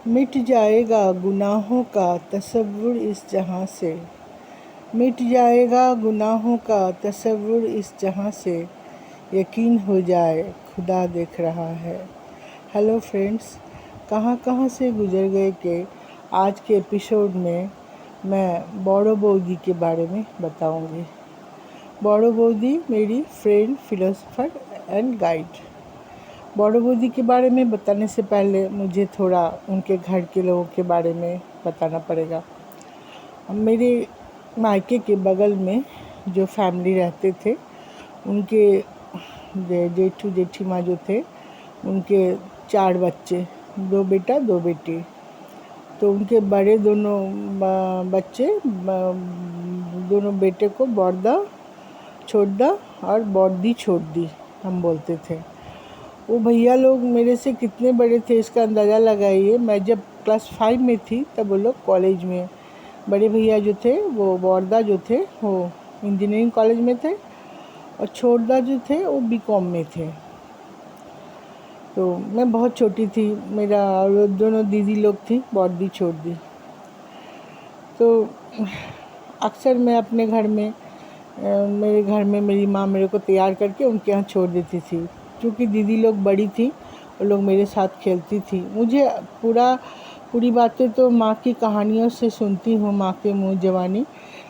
मिट जाएगा गुनाहों का तसव्वुर इस जहां से, मिट जाएगा गुनाहों का तसव्वुर इस जहां से, यकीन हो जाए खुदा देख रहा है। हेलो फ्रेंड्स, कहाँ कहाँ से गुजर गए कि आज के एपिसोड में मैं बॉडो बौदी के बारे में बताऊंगी। बॉडो बौदी मेरी फ्रेंड, फिलोसोफर एंड गाइड। बॉडो बौदी के बारे में बताने से पहले मुझे थोड़ा उनके घर के लोगों के बारे में बताना पड़ेगा। मेरे मायके के बगल में जो फैमिली रहते थे, उनके जेठू जेठीमा जो थे, उनके 4 बच्चे, 2 बेटा 2 बेटी। तो उनके बड़े दोनों बच्चे, दोनों बेटे को बॉर्दा छोड़दा और बॉर्दी छोड़ दी हम बोलते थे। वो भैया लोग मेरे से कितने बड़े थे इसका अंदाज़ा लगाइए। मैं जब क्लास 5 में थी तब वो लोग कॉलेज में, बड़े भैया जो थे वो बॉर्दा जो थे वो इंजीनियरिंग कॉलेज में थे, और छोड़दा जो थे वो बीकॉम में थे। तो मैं बहुत छोटी थी, मेरा और दोनों दीदी लोग थी, बॉर्दी छोड़ दी। तो अक्सर मैं अपने घर में, मेरे घर में मेरी माँ मेरे को तैयार करके उनके यहाँ छोड़ देती थी। क्योंकि दीदी लोग बड़ी थी, वो लोग मेरे साथ खेलती थी। मुझे पूरी बातें तो माँ की कहानियों से सुनती हूँ, माँ के मुँह जवानी,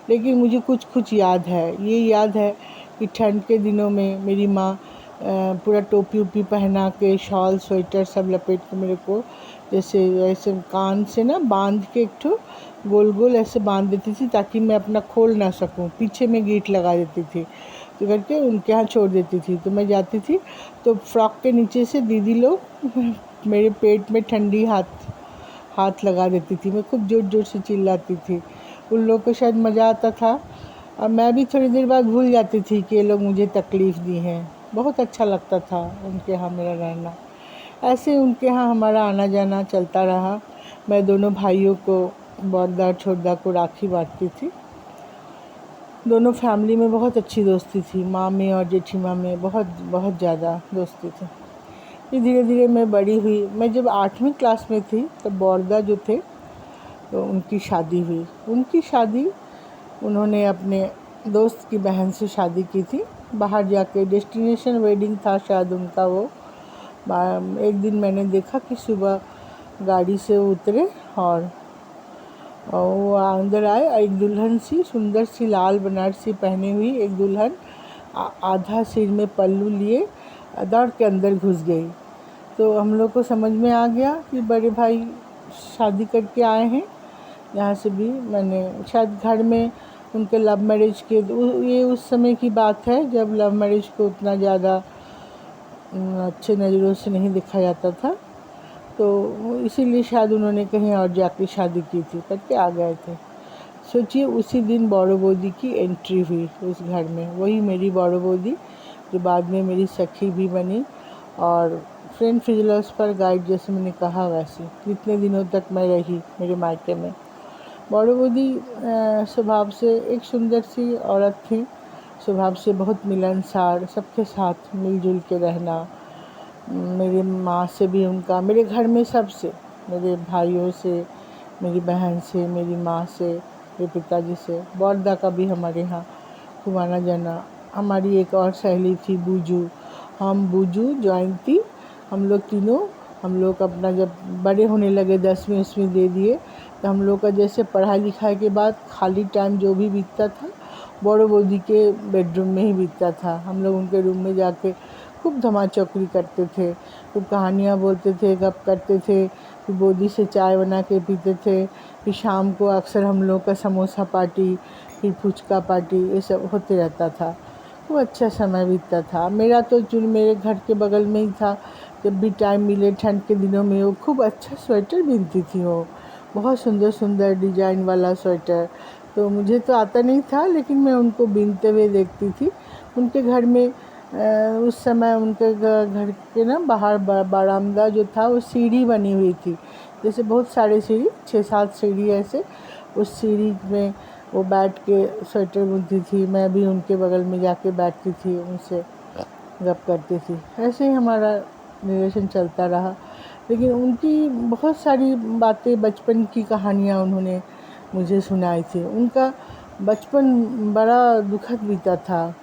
लेकिन मुझे कुछ कुछ याद है। ये याद है कि ठंड के दिनों में मेरी माँ पूरा टोपी उपी पहना के, शॉल स्वेटर सब लपेट के मेरे को जैसे ऐसे कान से ना बांध के, एक ठो गोल गोल ऐसे बांध देती थी ताकि मैं अपना खोल ना सकूं। पीछे में गीट लगा देती थी, तो करके उनके यहाँ छोड़ देती थी। तो मैं जाती थी तो फ्रॉक के नीचे से दीदी लोग मेरे पेट में ठंडी हाथ लगा देती थी। मैं खूब ज़ोर ज़ोर से चिल्लाती थी। उन लोगों को शायद मज़ा आता था, और मैं भी थोड़ी देर बाद भूल जाती थी कि ये लोग मुझे तकलीफ़ दी हैं। बहुत अच्छा लगता था उनके यहाँ मेरा रहना। ऐसे उनके यहाँ हमारा आना जाना चलता रहा। मैं दोनों भाइयों को, बॉर्दा छोड़दा को, राखी बांधती थी। दोनों फैमिली में बहुत अच्छी दोस्ती थी, माँ में और जेठीमा में बहुत बहुत ज़्यादा दोस्ती थी। फिर धीरे धीरे मैं बड़ी हुई। मैं जब 8वीं क्लास में थी तब बॉर्दा जो थे तो उनकी शादी हुई। उनकी शादी उन्होंने अपने दोस्त की बहन से शादी की थी, बाहर जाके। डेस्टिनेशन वेडिंग था शायद उनका वो। एक दिन मैंने देखा कि सुबह गाड़ी से उतरे और वो अंदर आए। एक दुल्हन सी, सुंदर सी लाल बनारसी पहनी हुई एक दुल्हन, आधा सिर में पल्लू लिए दौड़ के अंदर घुस गई। तो हम लोग को समझ में आ गया कि बड़े भाई शादी करके आए हैं। यहाँ से भी मैंने शायद घर में उनके लव मैरिज के, ये उस समय की बात है जब लव मैरिज को उतना ज़्यादा अच्छे नज़रों से नहीं देखा जाता था। तो इसीलिए शायद उन्होंने कहीं और जाके शादी की थी, करके आ गए थे। सोचिए, उसी दिन बॉडो बौदी की एंट्री हुई उस घर में। वही मेरी बॉडो बौदी जो बाद में मेरी सखी भी बनी और फ्रेंड, फिलोसोफर, गाइड, जैसे मैंने कहा वैसे कितने दिनों तक मैं रही मेरे मायके में। बॉडो बौदी स्वभाव से एक सुंदर सी औरत थी, स्वभाव से बहुत मिलनसार, सबके साथ मिलजुल के रहना। मेरी माँ से भी उनका, मेरे घर में सबसे, मेरे भाइयों से, मेरी बहन से, मेरी माँ से, मेरे पिताजी से, बॉर्दा का भी हमारे यहाँ खूब आना जाना। हमारी एक और सहेली थी बूजू, हम बूजू जॉइंट थी। हम लोग तीनों, हम लोग अपना जब बड़े होने लगे, 10वीं 10वीं दे दिए, तो हम लोग का जैसे पढ़ाई लिखाई के बाद खाली टाइम जो भी बीतता था बॉडो बौदी के बेडरूम में ही बीतता था। हम लोग उनके रूम में जाके खूब धमाचौकड़ी करते थे, खूब कहानियाँ बोलते थे, गप करते थे, फिर बौदी से चाय बना के पीते थे। फिर शाम को अक्सर हम लोग का समोसा पार्टी, फिर फुचका पार्टी, ये सब होते रहता था। खूब अच्छा समय बीतता था मेरा। तो जो मेरे घर के बगल में ही था, जब भी टाइम मिले ठंड के दिनों में वो खूब अच्छा स्वेटर बुनती थी। वो बहुत सुंदर सुंदर डिजाइन वाला स्वेटर। तो मुझे तो आता नहीं था, लेकिन मैं उनको बुनते हुए देखती थी। उनके घर में उस समय उनके घर के ना बाहर बरामदा जो था वो सीढ़ी बनी हुई थी, जैसे बहुत सारे सीढ़ी, 6-7 सीढ़ी ऐसे। उस सीढ़ी में वो बैठ के स्वेटर बुनती थी। मैं भी उनके बगल में जाके बैठती थी, उनसे गप करती थी। ऐसे ही हमारा रिलेशन चलता रहा। लेकिन उनकी बहुत सारी बातें, बचपन की कहानियाँ उन्होंने मुझे सुनाई थी। उनका बचपन बड़ा दुखद बीता था।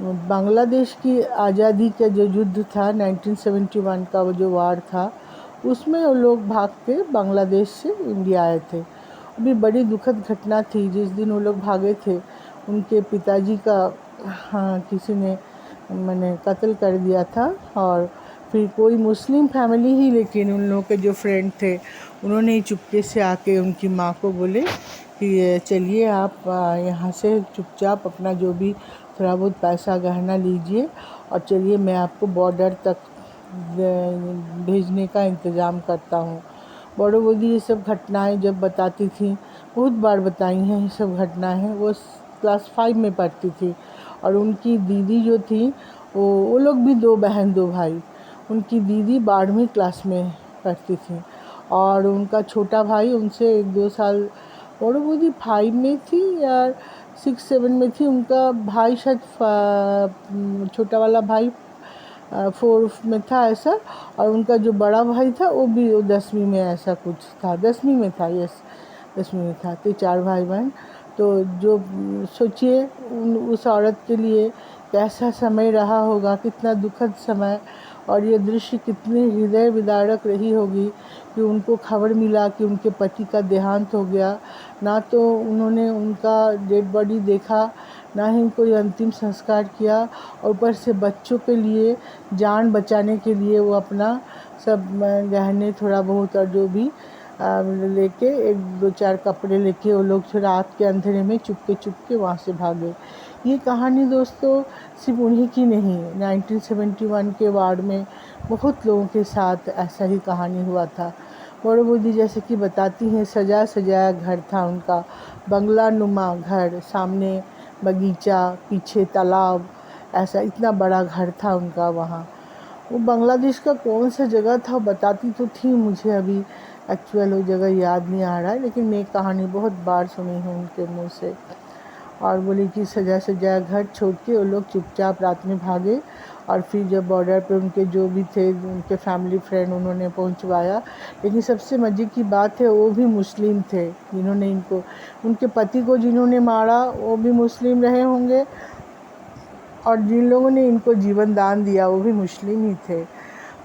बांग्लादेश की आज़ादी का जो युद्ध था 1971 का, वो जो वार था, उसमें वो लोग भाग के बांग्लादेश से इंडिया आए थे। अभी बड़ी दुखद घटना थी। जिस दिन वो लोग भागे थे, उनके पिताजी का किसी ने मैंने कत्ल कर दिया था। और फिर कोई मुस्लिम फैमिली ही, लेकिन उन लोगों के जो फ्रेंड थे, उन्होंने ही चुपके से आके उनकी माँ को बोले कि चलिए आप यहाँ से चुपचाप अपना जो भी थोड़ा बहुत पैसा गहना लीजिए और चलिए, मैं आपको बॉर्डर तक भेजने का इंतज़ाम करता हूँ। बड़ो बूढ़ी ये सब घटनाएं जब बताती थी, बहुत बार बताई हैं ये सब घटनाएं। वो क्लास 5 में पढ़ती थी और उनकी दीदी जो थी, वो लोग भी 2 बहन 2 भाई। उनकी दीदी 12वीं क्लास में पढ़ती थी और उनका छोटा भाई उनसे 1-2 साल, बड़ो बूढ़ी 5 में थी या 6-7 में थी। उनका भाई शायद छोटा वाला भाई 4 में था ऐसा। और उनका जो बड़ा भाई था वो भी 10वीं में ऐसा कुछ था, 10वीं में था, यस 10वीं में था। तो 4 भाई बहन। तो जो सोचिए उस औरत के लिए कैसा समय रहा होगा, कितना दुखद समय। और ये दृश्य कितनी हृदय विदारक रही होगी कि उनको खबर मिला कि उनके पति का देहांत हो गया। ना तो उन्होंने उनका डेड बॉडी देखा, ना ही कोई अंतिम संस्कार किया, और ऊपर से बच्चों के लिए जान बचाने के लिए वो अपना सब गहने थोड़ा बहुत और जो भी लेके 1-2-4 कपड़े लेके वो लोग रात के अंधेरे में चुपके वहाँ से भागे। ये कहानी दोस्तों सिर्फ उन्हीं की नहीं, 1971 के वार में बहुत लोगों के साथ ऐसा ही कहानी हुआ था। बड़ो बूढ़ी जैसे कि बताती हैं, सजा सजाया घर था उनका, बंगला नुमा घर, सामने बगीचा, पीछे तालाब, ऐसा इतना बड़ा घर था उनका वहाँ। वो बांग्लादेश का कौन सा जगह था वो बताती तो थी, मुझे अभी एक्चुअल वो जगह याद नहीं आ रहा है, लेकिन मैं कहानी बहुत बार सुनी हूँ उनके मुँह से। और बोली कि सजा सजाया घर छोड़ के वो लोग चुपचाप रात में भागे। और फिर जब बॉर्डर पे उनके जो भी थे, उनके फैमिली फ्रेंड, उन्होंने पहुंचवाया। लेकिन सबसे मज़े की बात है, वो भी मुस्लिम थे जिन्होंने इनको, उनके पति को जिन्होंने मारा वो भी मुस्लिम रहे होंगे, और जिन लोगों ने इनको जीवन दान दिया वो भी मुस्लिम ही थे।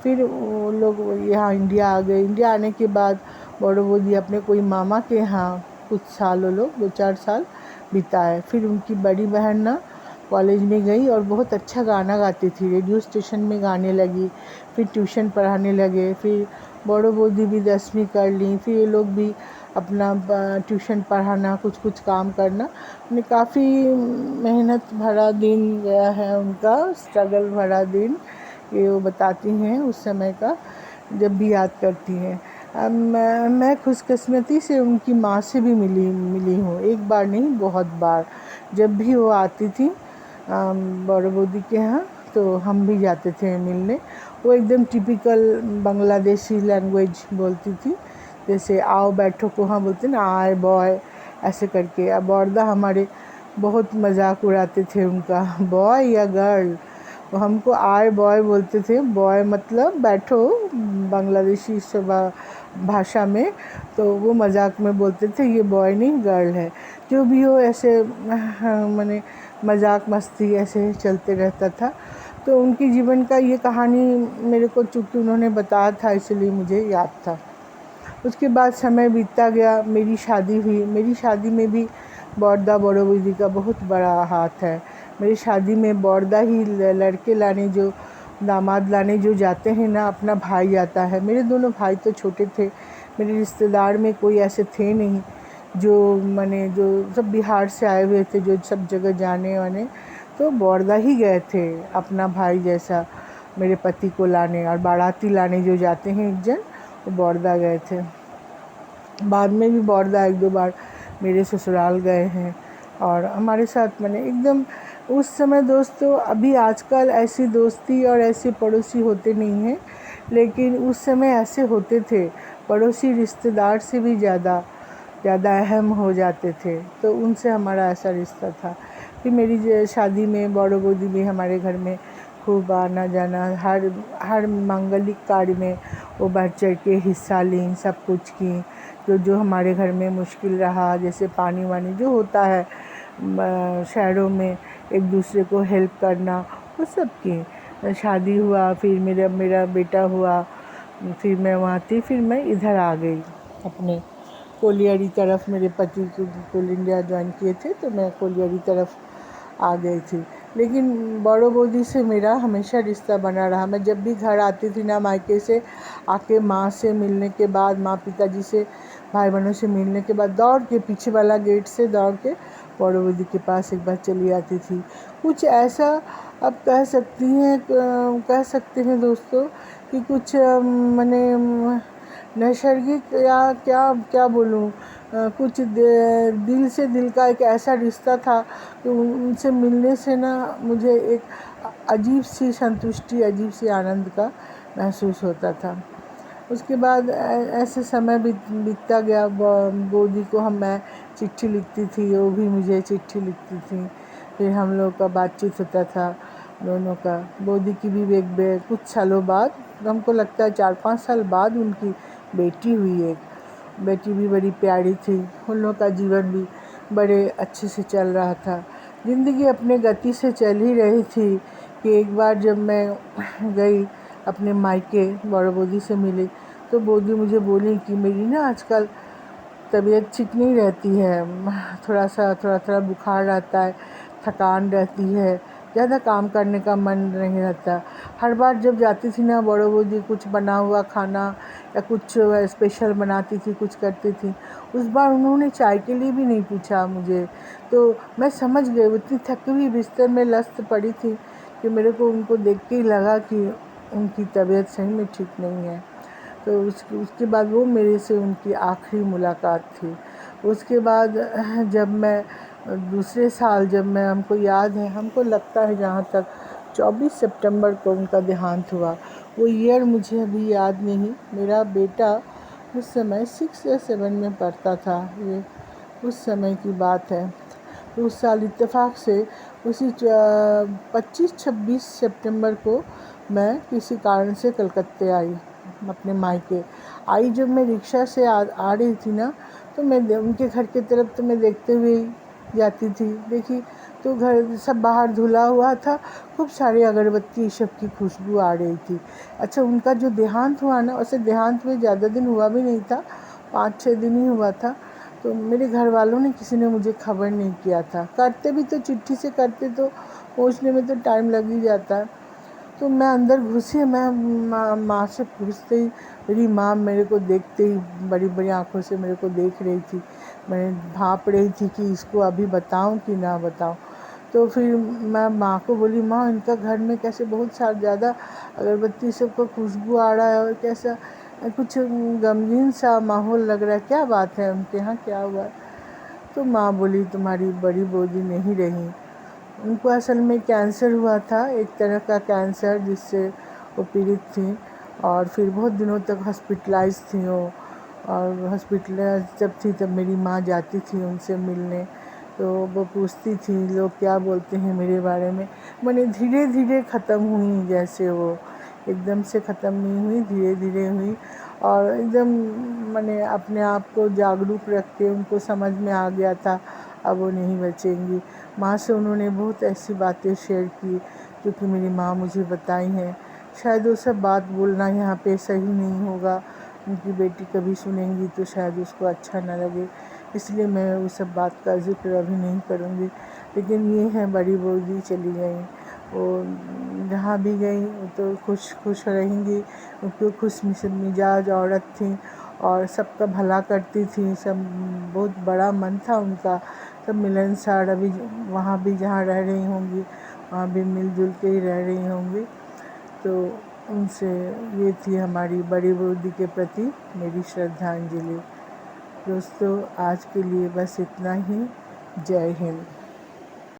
फिर वो लोग यहाँ इंडिया आ गए। इंडिया आने के बाद बड़ो बूढ़ी अपने कोई मामा के यहाँ कुछ साल वो लोग 2-4 साल बिताए। फिर उनकी बड़ी बहन ना कॉलेज में गई और बहुत अच्छा गाना गाती थी, रेडियो स्टेशन में गाने लगी। फिर ट्यूशन पढ़ाने लगे। फिर बड़ो बूढ़ी भी 10वीं कर ली। फिर ये लोग भी अपना ट्यूशन पढ़ाना, कुछ कुछ काम करना। उन्हें काफ़ी मेहनत भरा दिन गया है उनका, स्ट्रगल भरा दिन, ये वो बताती हैं उस समय का, जब भी याद करती हैं। मैं खुशकिस्मती से उनकी माँ से भी मिली हूँ, एक बार नहीं बहुत बार। जब भी वो आती थी बड़ो बूढ़ी के यहाँ, तो हम भी जाते थे मिलने। वो एकदम टिपिकल बांग्लादेशी लैंग्वेज बोलती थी, जैसे आओ बैठो को हाँ बोलते ना, आए बॉय ऐसे करके। अब बॉर्दा हमारे बहुत मजाक उड़ाते थे उनका, बॉय या गर्ल। वो हमको आए बॉय बोलते थे, बॉय मतलब बैठो बांग्लादेशी भाषा में। तो वो मजाक में बोलते थे ये बॉय नहीं गर्ल है। जो भी हो ऐसे मैंने मजाक मस्ती ऐसे चलते रहता था। तो उनकी जीवन का ये कहानी मेरे को चूँकि उन्होंने बताया था इसलिए मुझे याद था। उसके बाद समय बीतता गया, मेरी शादी हुई। मेरी शादी में भी बॉर्दा बड़ो बूढ़ी का बहुत बड़ा हाथ है। मेरी शादी में बॉर्दा ही लड़के लाने, जो दामाद लाने जो जाते हैं ना, अपना भाई जाता है। मेरे दोनों भाई तो छोटे थे, मेरे रिश्तेदार में कोई ऐसे थे नहीं जो जो सब बिहार से आए हुए थे, जो सब जगह जाने वाने। तो बॉर्दा ही गए थे अपना भाई जैसा मेरे पति को लाने, और बाराती लाने जो जाते हैं एक जन, वो बॉर्दा गए थे। बाद में भी बॉर्दा 1-2 बार मेरे ससुराल गए हैं और हमारे साथ एकदम उस समय दोस्तों, अभी आजकल ऐसी दोस्ती और ऐसे पड़ोसी होते नहीं हैं, लेकिन उस समय ऐसे होते थे। पड़ोसी रिश्तेदार से भी ज़्यादा अहम हो जाते थे, तो उनसे हमारा ऐसा रिश्ता था। फिर मेरी शादी में बड़ो बूढ़ी भी हमारे घर में खूब आना जाना, हर मांगलिक कार्य में वो बढ़ चढ़ के हिस्सा लीं, सब कुछ की। जो जो हमारे घर में मुश्किल रहा, जैसे पानी वानी जो होता है शहरों में, एक दूसरे को हेल्प करना, वो सब की। शादी हुआ, फिर मेरा बेटा हुआ, फिर मैं वहाँ थी, फिर मैं इधर आ गई अपने कोलियरी तरफ। मेरे पति कोल इंडिया ज्वाइन किए थे, तो मैं कोलियरी तरफ आ गई थी। लेकिन बड़ो बूदी से मेरा हमेशा रिश्ता बना रहा। मैं जब भी घर आती थी ना मायके से आके, माँ से मिलने के बाद, माँ पिताजी से, भाई बहनों से मिलने के बाद, दौड़ के पीछे वाला गेट से दौड़ के बड़ो बूदी के पास एक बार चली आती थी। कुछ ऐसा अब कह सकते हैं दोस्तों कि कुछ मैंने नैसर्गिक या क्या क्या बोलूँ, कुछ दिल से दिल का एक ऐसा रिश्ता था कि उनसे मिलने से ना मुझे एक अजीब सी संतुष्टि, अजीब सी आनंद का महसूस होता था। उसके बाद ऐसे समय बीतता गया। बोदी को मैं चिट्ठी लिखती थी, वो भी मुझे चिट्ठी लिखती थी। फिर हम लोग का बातचीत होता था दोनों का। बोदी की भी कुछ सालों बाद, हमको लगता है 4-5 साल बाद, उनकी बेटी हुई। एक बेटी भी बड़ी प्यारी थी। उन लोगों का जीवन भी बड़े अच्छे से चल रहा था। ज़िंदगी अपने गति से चल ही रही थी कि एक बार जब मैं गई अपने मायके, बड़ो बोदी से मिली, तो बोदी मुझे बोली कि मेरी ना आजकल तबीयत ठीक नहीं रहती है, थोड़ा बुखार रहता है, थकान रहती है, ज़्यादा काम करने का मन नहीं रहता। हर बार जब जाती थी ना बड़ो बूदी, कुछ बना हुआ खाना या कुछ स्पेशल बनाती थी, कुछ करती थी। उस बार उन्होंने चाय के लिए भी नहीं पूछा मुझे। तो मैं समझ गई, वो इतनी थकी हुई बिस्तर में लस्त पड़ी थी कि मेरे को उनको देख के ही लगा कि उनकी तबीयत सही में ठीक नहीं है। तो उसके बाद वो मेरे से उनकी आखिरी मुलाकात थी। उसके बाद जब मैं दूसरे साल, जब मैं, हमको याद है, हमको लगता है जहाँ तक 24 सितंबर को उनका देहांत हुआ। वो ईयर मुझे अभी याद नहीं। मेरा बेटा उस समय 6 या 7 में पढ़ता था। ये उस समय की बात है। तो उस साल इत्तेफाक से उसी 25-26 सितंबर को मैं किसी कारण से कलकत्ते आई, अपने मायके आई। जब मैं रिक्शा से आ रही थी ना, तो मैं उनके घर की तरफ तो मैं देखते हुए ही जाती थी। देखी तो घर सब बाहर धुला हुआ था, खूब सारी अगरबत्ती सब की खुशबू आ रही थी। अच्छा, उनका जो देहांत हुआ ना, वैसे देहांत में ज़्यादा दिन हुआ भी नहीं था, 5-6 दिन ही हुआ था। तो मेरे घर वालों ने, किसी ने मुझे खबर नहीं किया था। करते भी तो चिट्ठी से करते, तो पहुँचने में तो टाइम लग ही जाता है। तो मैं अंदर घुसी, मैं माँ से पूछते ही, मेरी माँ मेरे को देखते ही बड़ी बड़ी आँखों से मेरे को देख रही थी। मैं भांप रही थी कि इसको अभी बताऊं कि ना बताऊं। तो फिर मैं माँ को बोली, माँ इनका घर में कैसे बहुत ज़्यादा अगरबत्ती सबको खुशबू आ रहा है, और कैसा कुछ गमगीन सा माहौल लग रहा है, क्या बात है, उनके यहाँ क्या हुआ? तो माँ बोली, तुम्हारी बड़ी बोदी नहीं रही। उनको असल में कैंसर हुआ था, एक तरह का कैंसर जिससे वो पीड़ित थी। और फिर बहुत दिनों तक हॉस्पिटलाइज थी वो। और हॉस्पिटलाइज जब थी तब मेरी माँ जाती थी उनसे मिलने, तो वो पूछती थी लोग क्या बोलते हैं मेरे बारे में। मैंने धीरे धीरे ख़त्म हुई, जैसे वो एकदम से ख़त्म नहीं हुई, धीरे धीरे हुई। और एकदम मैंने अपने आप को जागरूक रख के, उनको समझ में आ गया था अब वो नहीं बचेंगी। माँ से उन्होंने बहुत ऐसी बातें शेयर की जो कि मेरी माँ मुझे बताई हैं। शायद वो सब बात बोलना यहाँ पे सही नहीं होगा, उनकी बेटी कभी सुनेंगी तो शायद उसको अच्छा ना लगे, इसलिए मैं वो सब बात का ज़िक्र अभी नहीं करूँगी। लेकिन ये है, बड़ी बोदी चली गई, वो जहाँ भी गई वो तो खुश रहेंगी, क्योंकि खुश मिजाज औरत थी और सबका भला करती थी। सब बहुत बड़ा मन था उनका, सब मिलनसार। अभी वहाँ भी जहाँ रह रही होंगी, वहाँ भी मिलजुल के ही रह रही होंगी। तो उनसे ये थी हमारी बड़ी बोदी के प्रति मेरी श्रद्धांजलि। दोस्तों, आज के लिए बस इतना ही। जय हिंद।